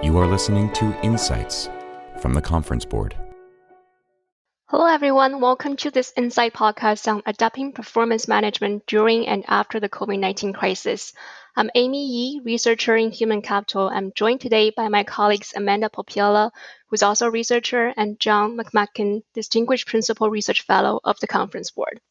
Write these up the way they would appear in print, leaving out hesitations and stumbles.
You are listening to Insights from the Conference Board. Hello, everyone. Welcome to this Insight podcast on adapting performance management during and after the COVID-19 crisis. I'm Amy Yi, researcher in human capital. I'm joined today by my colleagues Amanda Popiela, who's also a researcher, and John McMacken, Distinguished Principal Research Fellow of the Conference Board.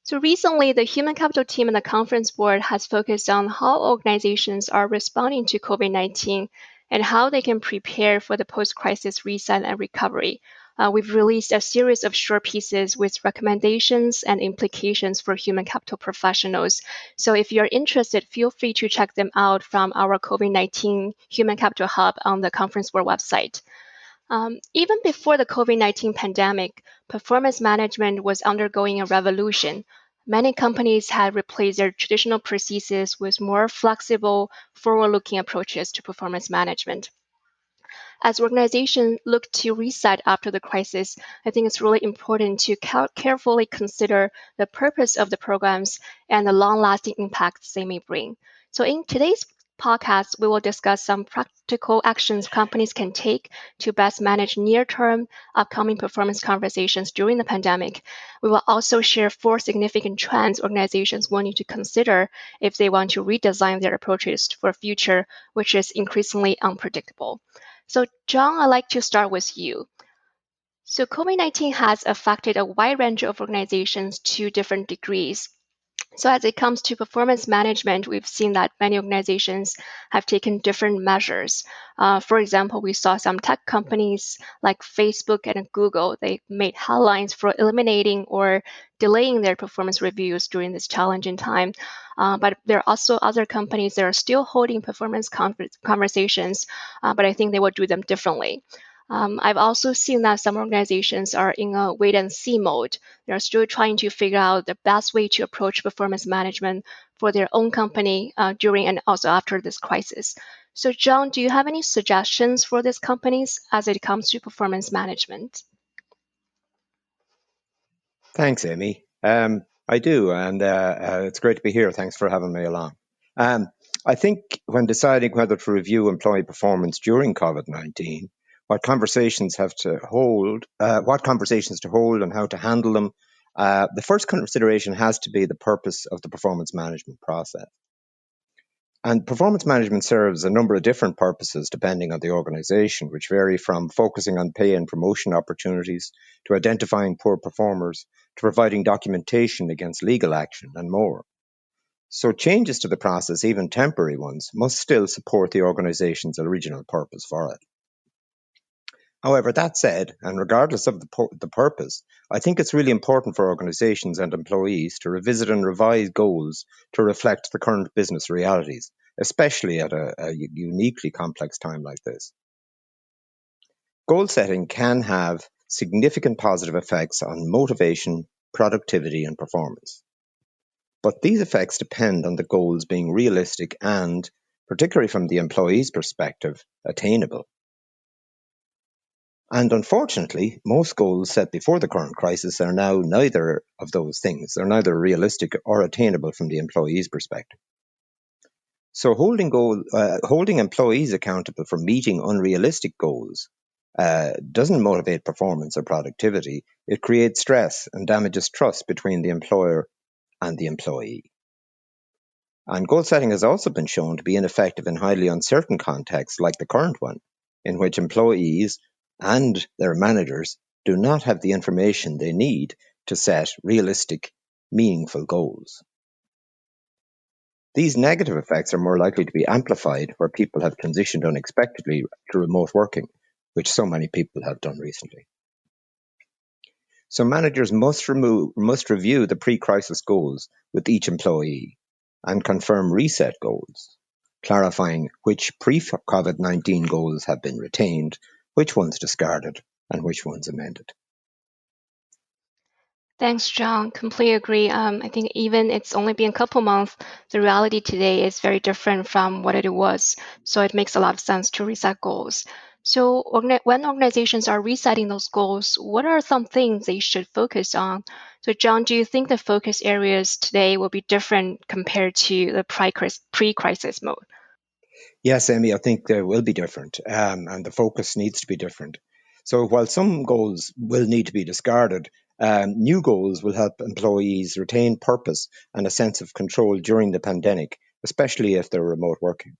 So recently, the human capital team in the Conference Board has focused on how organizations are responding to COVID-19 and how they can prepare for the post-crisis reset and recovery. We've released a series of short pieces with recommendations and implications for human capital professionals. So if you're interested, feel free to check them out from our COVID-19 Human Capital Hub on the Conference Board website. Even before the COVID-19 pandemic, performance management was undergoing a revolution. Many companies had replaced their traditional processes with more flexible, forward-looking approaches to performance management. As organizations look to reset after the crisis, I think it's really important to carefully consider the purpose of the programs and the long-lasting impacts they may bring. So in today's podcast, we will discuss some practical actions companies can take to best manage near-term upcoming performance conversations during the pandemic. We will also share 4 significant trends organizations will need to consider if they want to redesign their approaches for future, which is increasingly unpredictable. So, John, I'd like to start with you. So, COVID-19 has affected a wide range of organizations to different degrees. So, as it comes to performance management, we've seen that many organizations have taken different measures. For example, we saw some tech companies like Facebook and Google, they made headlines for eliminating or delaying their performance reviews during this challenging time. But there are also other companies that are still holding performance conversations, but I think they will do them differently. I've also seen that some organizations are in a wait and see mode. They're still trying to figure out the best way to approach performance management for their own company during and also after this crisis. So, John, do you have any suggestions for these companies as it comes to performance management? Thanks, Amy. I do, and it's great to be here. Thanks for having me along. I think when deciding whether to review employee performance during COVID-19, what conversations to hold, and how to handle them, the first consideration has to be the purpose of the performance management process. And performance management serves a number of different purposes depending on the organization, which vary from focusing on pay and promotion opportunities to identifying poor performers to providing documentation against legal action and more. So changes to the process, even temporary ones, must still support the organization's original purpose for it. However, that said, and regardless of the purpose, I think it's really important for organizations and employees to revisit and revise goals to reflect the current business realities, especially at a uniquely complex time like this. Goal setting can have significant positive effects on motivation, productivity, and performance. But these effects depend on the goals being realistic and, particularly from the employee's perspective, attainable. And unfortunately, most goals set before the current crisis are now neither of those things. They're neither realistic or attainable from the employee's perspective. So holding employees accountable for meeting unrealistic goals doesn't motivate performance or productivity. It creates stress and damages trust between the employer and the employee. And goal setting has also been shown to be ineffective in highly uncertain contexts like the current one, in which employees and their managers do not have the information they need to set realistic, meaningful goals. These negative effects are more likely to be amplified where people have transitioned unexpectedly to remote working, which so many people have done recently. So managers must review the pre-crisis goals with each employee and confirm reset goals, clarifying which pre-COVID-19 goals have been retained, which ones discarded, and which ones amended. Thanks, John. Completely agree. I think even it's only been a couple months, the reality today is very different from what it was. So it makes a lot of sense to reset goals. So when organizations are resetting those goals, what are some things they should focus on? So John, do you think the focus areas today will be different compared to the pre-crisis mode? Yes, Amy, I think they will be different, and the focus needs to be different. So while some goals will need to be discarded, new goals will help employees retain purpose and a sense of control during the pandemic, especially if they're remote working.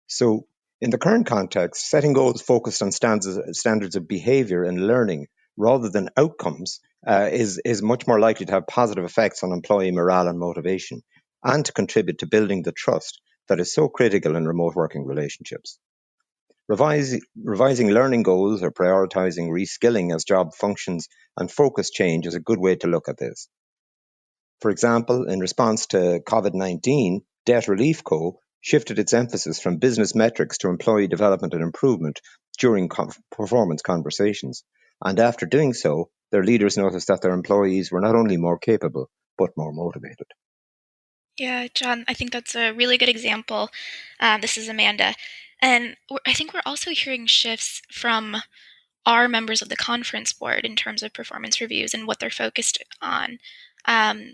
So, in the current context, setting goals focused on standards of behavior and learning rather than outcomes is much more likely to have positive effects on employee morale and motivation, and to contribute to building the trust that is so critical in remote working relationships. Revising learning goals or prioritizing reskilling as job functions and focus change is a good way to look at this. For example, in response to COVID-19, Debt Relief Co. shifted its emphasis from business metrics to employee development and improvement during performance conversations. And after doing so, their leaders noticed that their employees were not only more capable, but more motivated. Yeah, John, I think that's a really good example. This is Amanda. And I think we're also hearing shifts from our members of the conference board in terms of performance reviews and what they're focused on.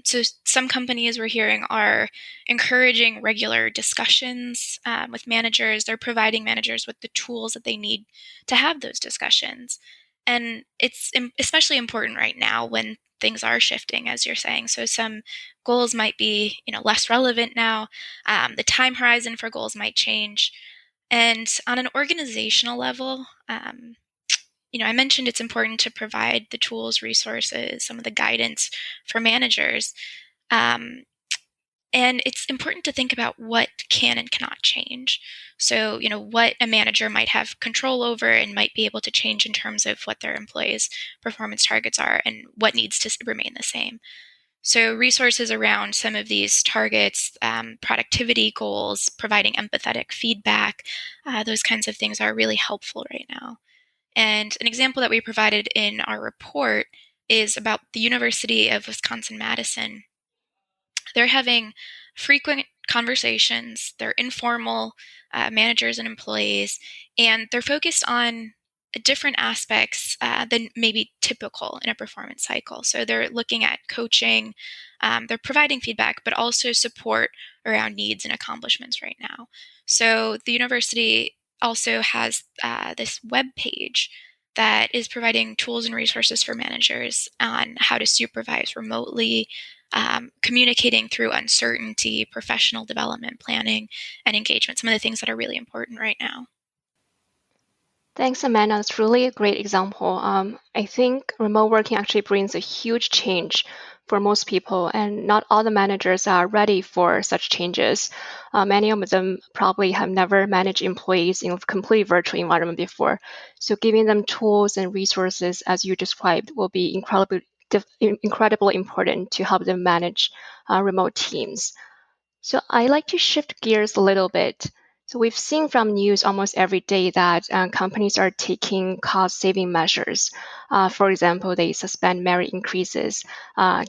So some companies we're hearing are encouraging regular discussions with managers. They're providing managers with the tools that they need to have those discussions. And it's especially important right now when things are shifting, as you're saying. So some goals might be, less relevant now. The time horizon for goals might change. And on an organizational level, I mentioned it's important to provide the tools, resources, some of the guidance for managers. Um, and it's important to think about what can and cannot change. So, what a manager might have control over and might be able to change in terms of what their employees' performance targets are and what needs to remain the same. So, resources around some of these targets, productivity goals, providing empathetic feedback, those kinds of things are really helpful right now. And an example that we provided in our report is about the University of Wisconsin-Madison. They're having frequent conversations, they're informal, managers and employees, and they're focused on different aspects than maybe typical in a performance cycle. So they're looking at coaching, they're providing feedback, but also support around needs and accomplishments right now. So the university also has this web page that is providing tools and resources for managers on how to supervise remotely, communicating through uncertainty, professional development planning, and engagement, some of the things that are really important right now. Thanks, Amanda. It's really a great example. I think remote working actually brings a huge change for most people, and not all the managers are ready for such changes. Many of them probably have never managed employees in a completely virtual environment before. So giving them tools and resources, as you described, will be incredibly important to help them manage remote teams. So I like to shift gears a little bit. So we've seen from news almost every day that companies are taking cost-saving measures. For example, they suspend merit increases,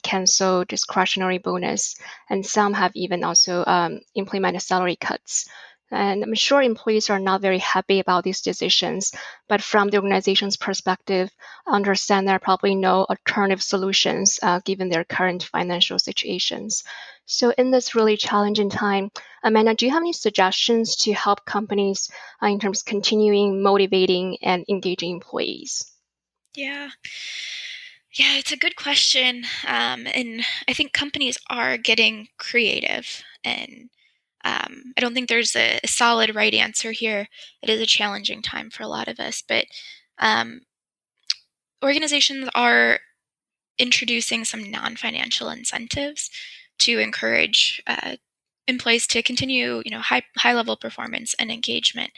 cancel discretionary bonus, and some have even also implemented salary cuts. And I'm sure employees are not very happy about these decisions, but from the organization's perspective, understand there are probably no alternative solutions given their current financial situations. So in this really challenging time, Amanda, do you have any suggestions to help companies in terms of continuing motivating and engaging employees? Yeah. Yeah, it's a good question. And I think companies are getting creative. And I don't think there's a solid right answer here. It is a challenging time for a lot of us. But um, organizations are introducing some non-financial incentives to encourage employees to continue, high level performance and engagement.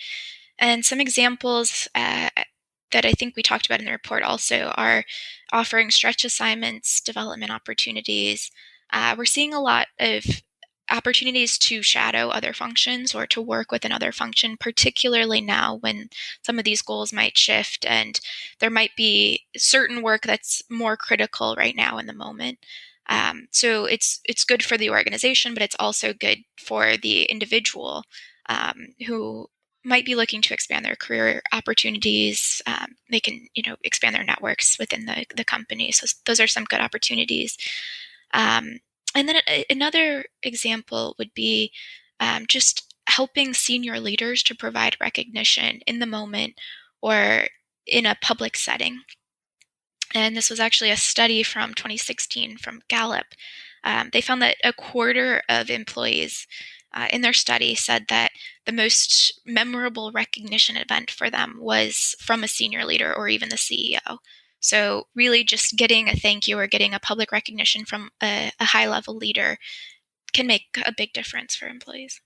And some examples that I think we talked about in the report also are offering stretch assignments, development opportunities. We're seeing a lot of opportunities to shadow other functions or to work with another function, particularly now when some of these goals might shift and there might be certain work that's more critical right now in the moment. So it's good for the organization, but it's also good for the individual who might be looking to expand their career opportunities. They can, expand their networks within the company. So those are some good opportunities. And then another example would be just helping senior leaders to provide recognition in the moment or in a public setting. And this was actually a study from 2016 from Gallup. They found that a quarter of employees in their study said that the most memorable recognition event for them was from a senior leader or even the CEO. So really just getting a thank you or getting a public recognition from a high-level leader can make a big difference for employees.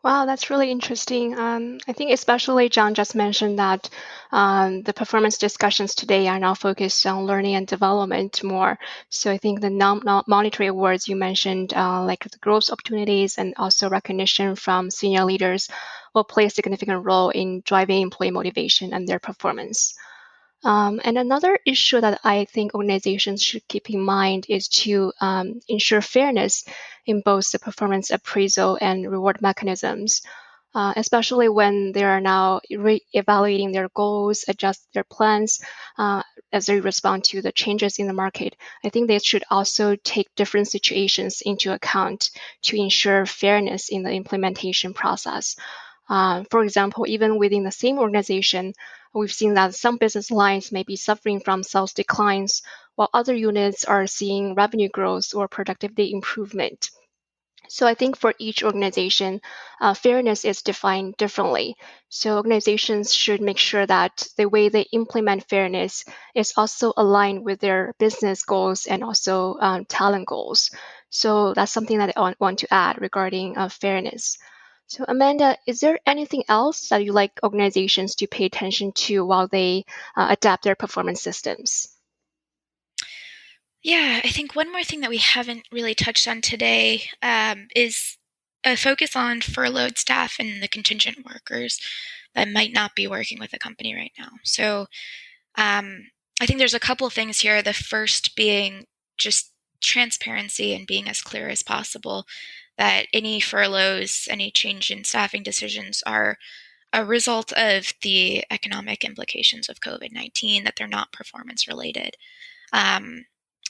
Wow, that's really interesting. I think especially John just mentioned that the performance discussions today are now focused on learning and development more. So I think the non-monetary awards you mentioned, like the growth opportunities and also recognition from senior leaders, will play a significant role in driving employee motivation and their performance. And another issue that I think organizations should keep in mind is to ensure fairness in both the performance appraisal and reward mechanisms, especially when they are now re-evaluating their goals, adjust their plans as they respond to the changes in the market. I think they should also take different situations into account to ensure fairness in the implementation process. For example, even within the same organization, we've seen that some business lines may be suffering from sales declines, while other units are seeing revenue growth or productivity improvement. So I think for each organization, fairness is defined differently. So organizations should make sure that the way they implement fairness is also aligned with their business goals and also talent goals. So that's something that I want to add regarding fairness. So Amanda, is there anything else that you like organizations to pay attention to while they adapt their performance systems? Yeah, I think one more thing that we haven't really touched on today is a focus on furloughed staff and the contingent workers that might not be working with the company right now. So I think there's a couple of things here. The first being just transparency and being as clear as possible that any furloughs, any change in staffing decisions are a result of the economic implications of COVID-19, that they're not performance related.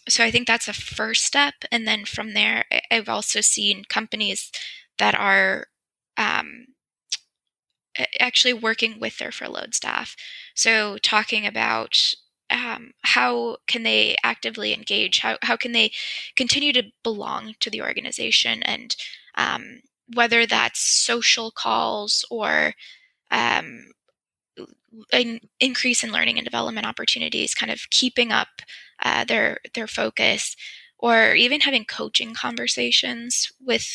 So I think that's a first step. And then from there, I've also seen companies that are actually working with their furloughed staff. So talking about how can they actively engage? How can they continue to belong to the organization? And whether that's social calls or an increase in learning and development opportunities, kind of keeping up their focus, or even having coaching conversations with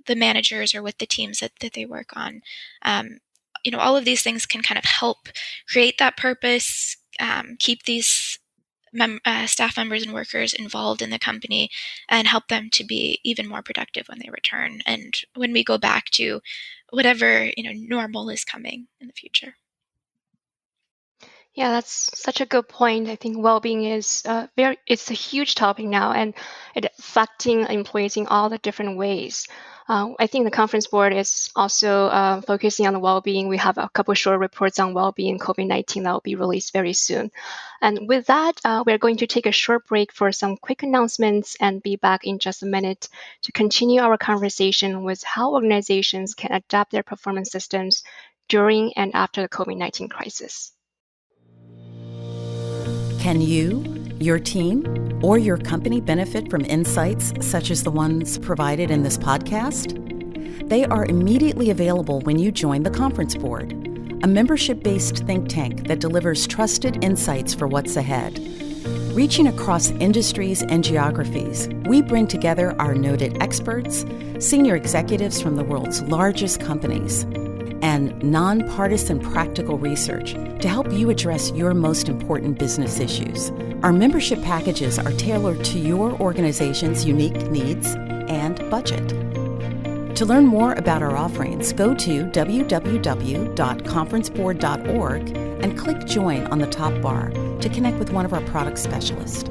the managers or with the teams that they work on. All of these things can kind of help create that purpose, keep these staff members and workers involved in the company, and help them to be even more productive when they return and when we go back to whatever normal is coming in the future. Yeah, that's such a good point. I think well-being is it's a huge topic now, and it affecting employees in all the different ways. I think the conference board is also focusing on the well-being. We have a couple short reports on well-being COVID-19 that will be released very soon. And with that, we're going to take a short break for some quick announcements and be back in just a minute to continue our conversation with how organizations can adapt their performance systems during and after the COVID-19 crisis. Can you, your team, or your company benefit from insights such as the ones provided in this podcast? They are immediately available when you join the Conference Board, a membership-based think tank that delivers trusted insights for what's ahead. Reaching across industries and geographies, we bring together our noted experts, senior executives from the world's largest companies, and nonpartisan practical research to help you address your most important business issues. Our membership packages are tailored to your organization's unique needs and budget. To learn more about our offerings, go to www.conferenceboard.org and click Join on the top bar to connect with one of our product specialists.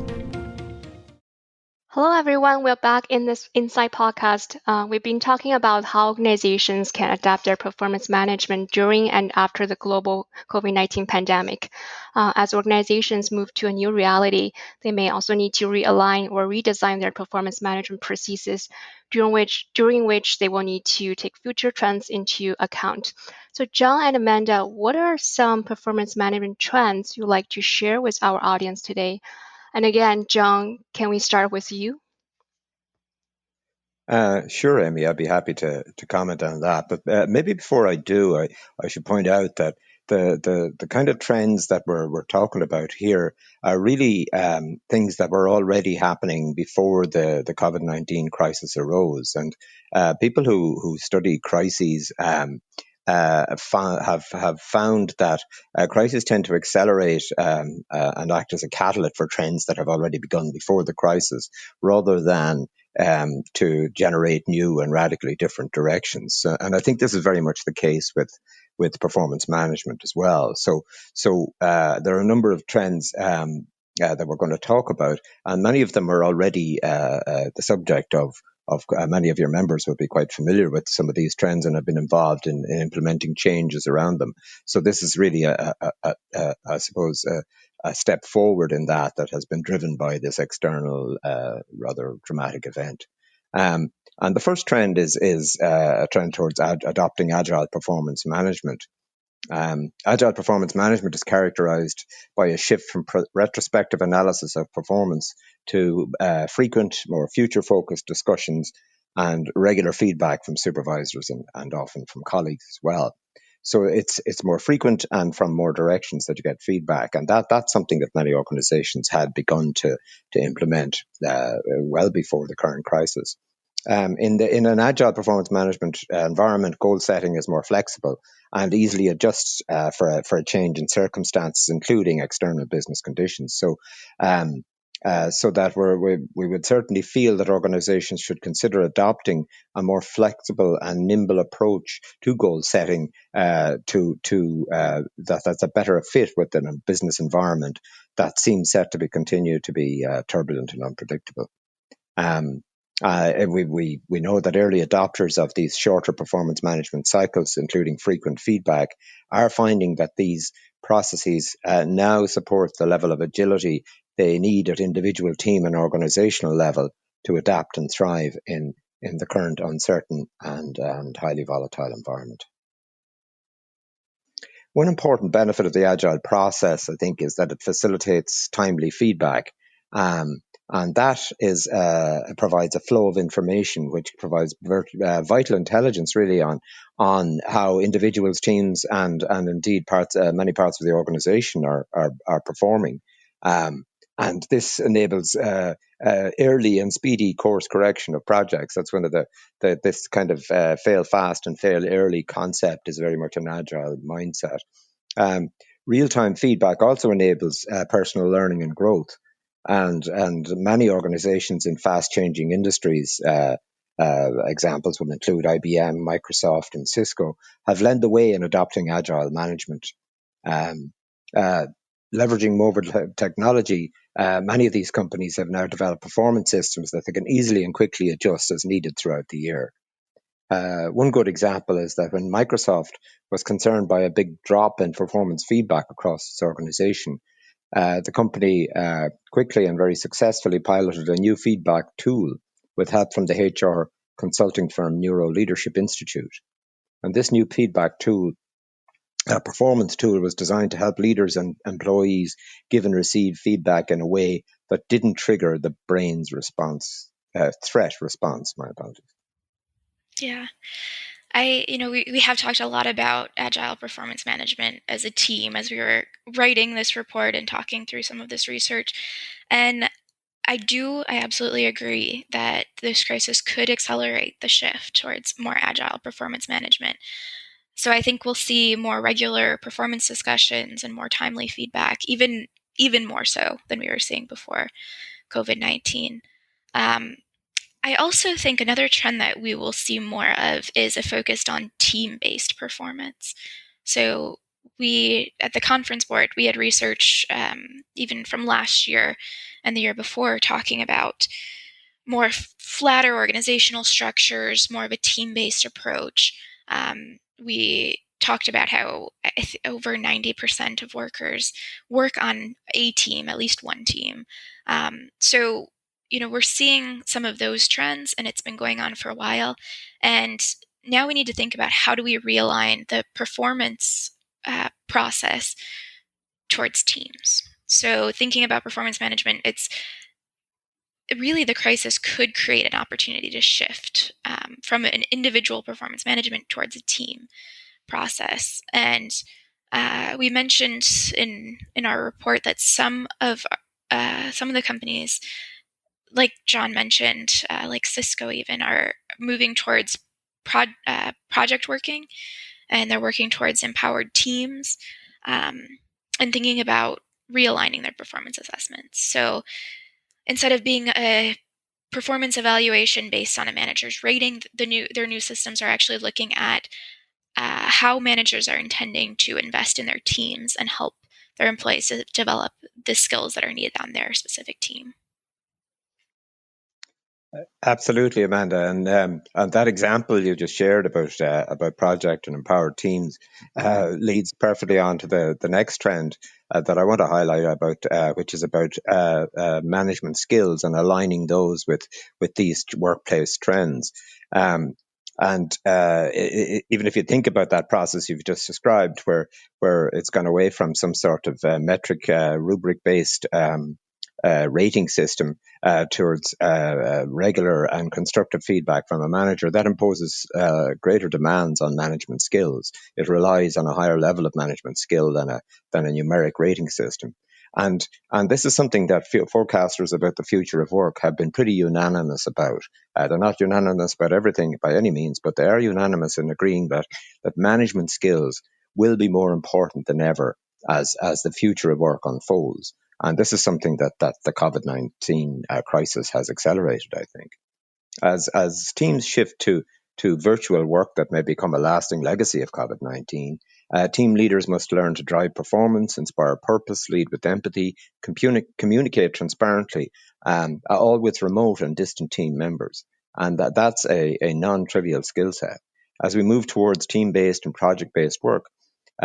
Hello, everyone. We're back in this Insight podcast. We've been talking about how organizations can adapt their performance management during and after the global COVID-19 pandemic. As organizations move to a new reality, they may also need to realign or redesign their performance management processes, during which they will need to take future trends into account. So, John and Amanda, what are some performance management trends you'd like to share with our audience today? And again, John, can we start with you? Sure, Amy, I'd be happy to comment on that. But maybe before I do, I should point out that the kind of trends that we're talking about here are really things that were already happening before the COVID-19 crisis arose. And people who study crises have found that crises tend to accelerate and act as a catalyst for trends that have already begun before the crisis, rather than to generate new and radically different directions. And I think this is very much the case with performance management as well. So there are a number of trends that we're going to talk about, and many of them are already the subject of many of your members will be quite familiar with some of these trends and have been involved in implementing changes around them. So this is really I suppose, a step forward in that has been driven by this external, rather dramatic event. And the first trend is a trend towards adopting agile performance management. Agile performance management is characterized by a shift from retrospective analysis of performance to frequent, more future-focused discussions and regular feedback from supervisors and often from colleagues as well. So it's more frequent and from more directions that you get feedback, and that's something that many organizations had begun to implement well before the current crisis. In an agile performance management environment, goal setting is more flexible and easily adjusts for a change in circumstances, including external business conditions. So that we would certainly feel that organizations should consider adopting a more flexible and nimble approach to goal setting that's a better fit within a business environment that seems set to continue to be turbulent and unpredictable. We know that early adopters of these shorter performance management cycles, including frequent feedback, are finding that these processes now support the level of agility they need at individual, team and organizational level to adapt and thrive in the current uncertain and highly volatile environment. One important benefit of the agile process, I think, is that it facilitates timely feedback. And that provides a flow of information, which provides vital intelligence really on how individuals, teams, and indeed many parts of the organization are performing. And this enables early and speedy course correction of projects. That's one of this kind of fail fast and fail early concept is very much an agile mindset. Real-time feedback also enables personal learning and growth. And many organizations in fast-changing industries, examples will include IBM, Microsoft, and Cisco, have led the way in adopting agile management. Leveraging mobile technology, many of these companies have now developed performance systems that they can easily and quickly adjust as needed throughout the year. One good example is that when Microsoft was concerned by a big drop in performance feedback across its organization, the company quickly and very successfully piloted a new feedback tool with help from the HR consulting firm Neuro Leadership Institute. And this new feedback tool, performance tool, was designed to help leaders and employees give and receive feedback in a way that didn't trigger the brain's threat response. My apologies. Yeah. We have talked a lot about agile performance management as a team as we were writing this report and talking through some of this research. And I absolutely agree that this crisis could accelerate the shift towards more agile performance management. So I think we'll see more regular performance discussions and more timely feedback, even more so than we were seeing before COVID-19. I also think another trend that we will see more of is a focus on team-based performance. So at the conference board, we had research even from last year and the year before talking about more flatter organizational structures, more of a team-based approach. We talked about how over 90% of workers work on a team, at least one team. So, we're seeing some of those trends, and it's been going on for a while. And now we need to think about how do we realign the performance process towards teams. So thinking about performance management, it's really the crisis could create an opportunity to shift from an individual performance management towards a team process. And we mentioned in our report that some of the companies, like John mentioned, like Cisco even, are moving towards project working, and they're working towards empowered teams, and thinking about realigning their performance assessments. So instead of being a performance evaluation based on a manager's rating, their new systems are actually looking at how managers are intending to invest in their teams and help their employees to develop the skills that are needed on their specific team. Absolutely, Amanda, and that example you just shared about project and empowered teams leads perfectly on to the next trend that I want to highlight about, which is about management skills and aligning those with these workplace trends. And even if you think about that process you've just described, where it's gone away from some sort of metric rubric based rating system towards regular and constructive feedback from a manager, that imposes greater demands on management skills. It relies on a higher level of management skill than a numeric rating system. And this is something that forecasters about the future of work have been pretty unanimous about. They're not unanimous about everything by any means, but they are unanimous in agreeing that management skills will be more important than ever as the future of work unfolds. And this is something that the COVID-19 crisis has accelerated, I think. As teams shift to virtual work that may become a lasting legacy of COVID-19, team leaders must learn to drive performance, inspire purpose, lead with empathy, communicate transparently, all with remote and distant team members. And that's a non-trivial skill set. As we move towards team-based and project-based work,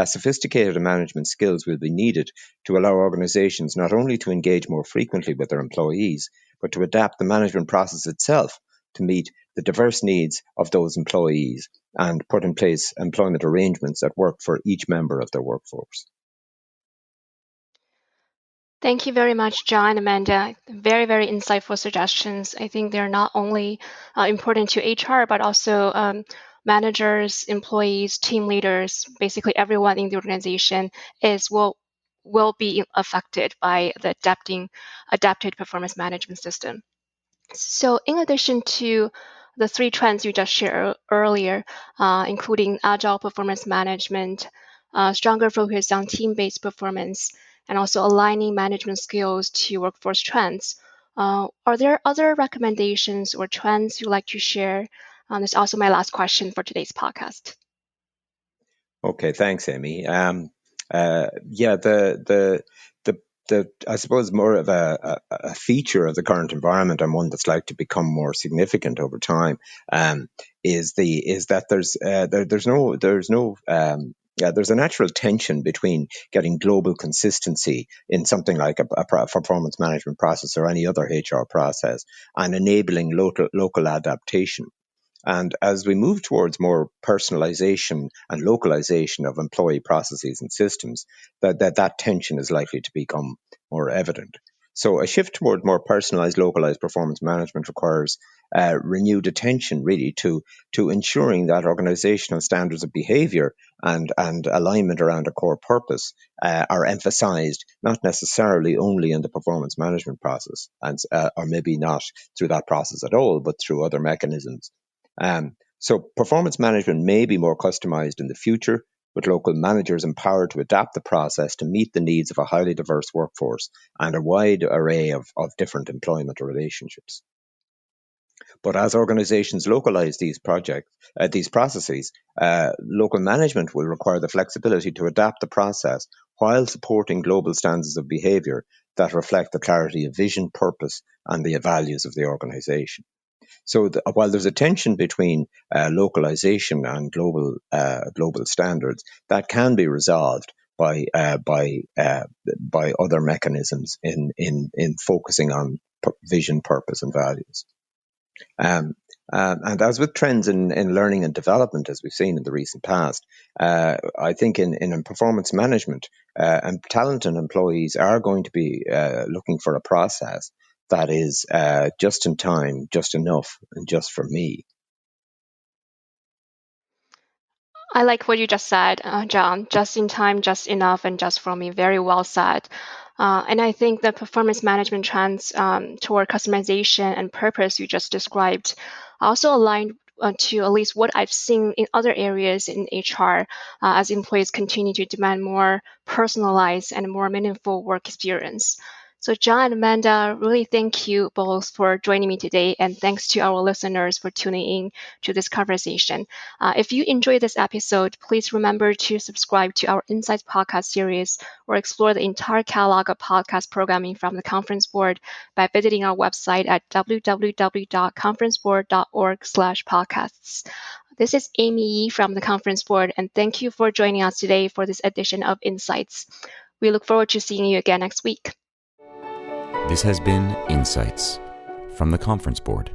sophisticated management skills will be needed to allow organizations not only to engage more frequently with their employees, but to adapt the management process itself to meet the diverse needs of those employees and put in place employment arrangements that work for each member of their workforce. Thank you very much, John and Amanda. Very, very insightful suggestions. I think they're not only important to HR, but also managers, employees, team leaders, basically everyone in the organization will be affected by the adapted performance management system. So in addition to the three trends you just shared earlier, including agile performance management, stronger focus on team-based performance, and also aligning management skills to workforce trends, are there other recommendations or trends you'd like to share? This is also my last question for today's podcast. Okay, thanks, Amy. I suppose more of a feature of the current environment, and one that's like to become more significant over time, is that there's a natural tension between getting global consistency in something like a performance management process or any other HR process, and enabling local adaptation. And as we move towards more personalization and localization of employee processes and systems, that tension is likely to become more evident. So a shift toward more personalized, localized performance management requires renewed attention, really, to ensuring that organizational standards of behavior and alignment around a core purpose are emphasized, not necessarily only in the performance management process, or maybe not through that process at all, but through other mechanisms. So performance management may be more customized in the future, with local managers empowered to adapt the process to meet the needs of a highly diverse workforce and a wide array of different employment relationships. But as organizations localize these processes, local management will require the flexibility to adapt the process while supporting global standards of behavior that reflect the clarity of vision, purpose, and the values of the organization. So while there's a tension between localization and global standards, that can be resolved by other mechanisms in focusing on vision, purpose, and values. And as with trends in learning and development, as we've seen in the recent past, I think in performance management, and talented employees are going to be looking for a process that is just in time, just enough, and just for me. I like what you just said, John. Just in time, just enough, and just for me. Very well said. And I think the performance management trends toward customization and purpose you just described also align to at least what I've seen in other areas in HR as employees continue to demand more personalized and more meaningful work experience. So, John and Amanda, really thank you both for joining me today, and thanks to our listeners for tuning in to this conversation. If you enjoyed this episode, please remember to subscribe to our Insights podcast series or explore the entire catalog of podcast programming from the Conference Board by visiting our website at www.conferenceboard.org/podcasts. This is Amy Yee from the Conference Board, and thank you for joining us today for this edition of Insights. We look forward to seeing you again next week. This has been Insights from the Conference Board.